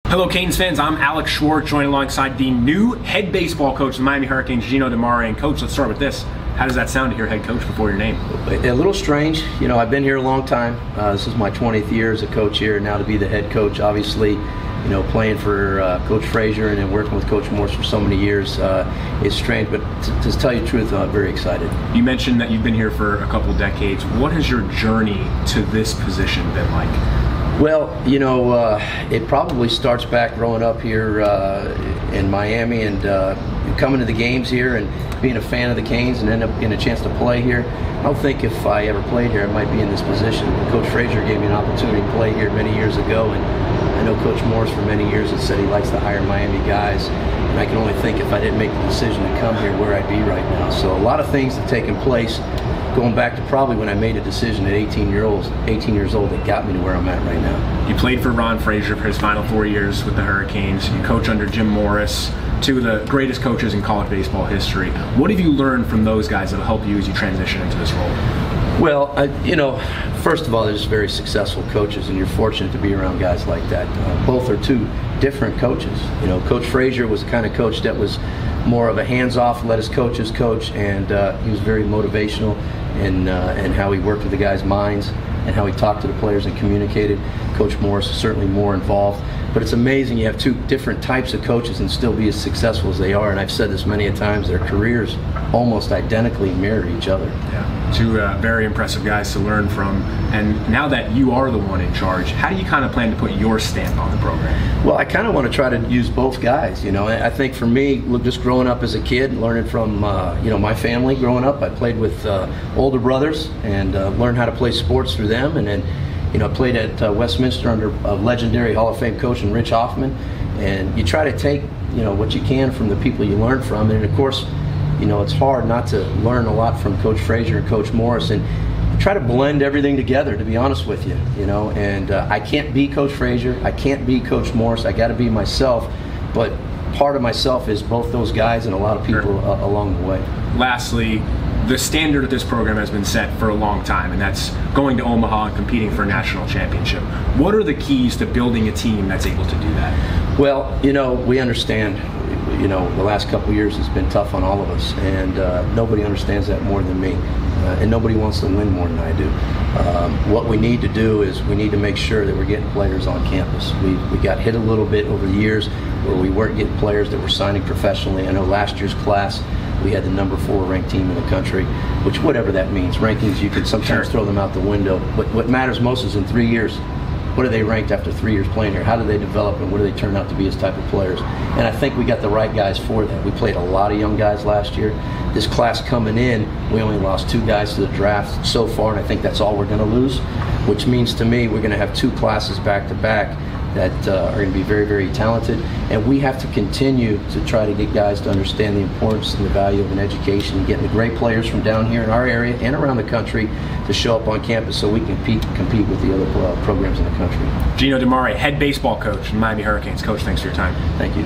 Hello Canes fans, I'm Alex Schwartz, joined alongside the new head baseball coach of the Miami Hurricanes, Gino DiMare. And coach, let's start with this. How does that sound to hear head coach before your name? A little strange. You know, I've been here a long time. This is my 20th year as a coach here. Now to be the head coach, obviously, you know, playing for Coach Frazier and then working with Coach Morse for so many years is strange. But to tell you the truth, I'm very excited. You mentioned that you've been here for a couple decades. What has your journey to this position been like? Well, you know, it probably starts back growing up here in Miami and coming to the games here and being a fan of the Canes and end up getting a chance to play here. I don't think if I ever played here I might be in this position. Coach Frazier gave me an opportunity to play here many years ago, and I know Coach Morris for many years has said he likes to hire Miami guys, and I can only think if I didn't make the decision to come here where I'd be right now. So a lot of things have taken place going back to probably when I made a decision at 18 years old that got me to where I'm at right now. You played for Ron Frazier for his final 4 years with the Hurricanes. You coach under Jim Morris, two of the greatest coaches in college baseball history. What have you learned from those guys that will help you as you transition into this role? Well, you know, first of all, they're just very successful coaches, and you're fortunate to be around guys like that. Both are two different coaches. You know, Coach Frazier was the kind of coach that was more of a hands-off, let his coaches coach, and he was very motivational in how he worked with the guys' minds and how he talked to the players and communicated. Coach Morris is certainly more involved. But it's amazing you have two different types of coaches and still be as successful as they are. And I've said this many a times, their careers almost identically mirror each other. Yeah, two very impressive guys to learn from. And now that you are the one in charge, how do you kind of plan to put your stamp on the program? Well, I kind of want to try to use both guys. You know, I think for me, just growing up as a kid, learning from you know, my family growing up, I played with older brothers and learned how to play sports through them, and then you know, I played at Westminster under a legendary Hall of Fame coach in Rich Hoffman, and you try to take, you know, what you can from the people you learn from, and of course, you know, it's hard not to learn a lot from Coach Frazier and Coach Morris, and try to blend everything together, to be honest with you, you know, and I can't be Coach Frazier, I can't be Coach Morris, I got to be myself, but part of myself is both those guys and a lot of people along the way. Lastly, the standard of this program has been set for a long time, and that's going to Omaha and competing for a national championship. What are the keys to building a team that's able to do that? Well, you know, we understand, you know, the last couple of years has been tough on all of us, and nobody understands that more than me, and nobody wants to win more than I do. What we need to do is we need to make sure that we're getting players on campus. We got hit a little bit over the years where we weren't getting players that were signing professionally. I know last year's class we had the number 4 ranked team in the country, which whatever that means. Rankings, you can sometimes throw them out the window. But what matters most is in 3 years, what are they ranked after 3 years playing here? How do they develop and what do they turn out to be as type of players? And I think we got the right guys for that. We played a lot of young guys last year. This class coming in, we only lost 2 guys to the draft so far, and I think that's all we're going to lose, which means to me we're going to have 2 classes back to back that are going to be very, very talented, and we have to continue to try to get guys to understand the importance and the value of an education and getting the great players from down here in our area and around the country to show up on campus so we can compete with the other programs in the country. Gino DiMare, head baseball coach in Miami Hurricanes. Coach, thanks for your time. Thank you.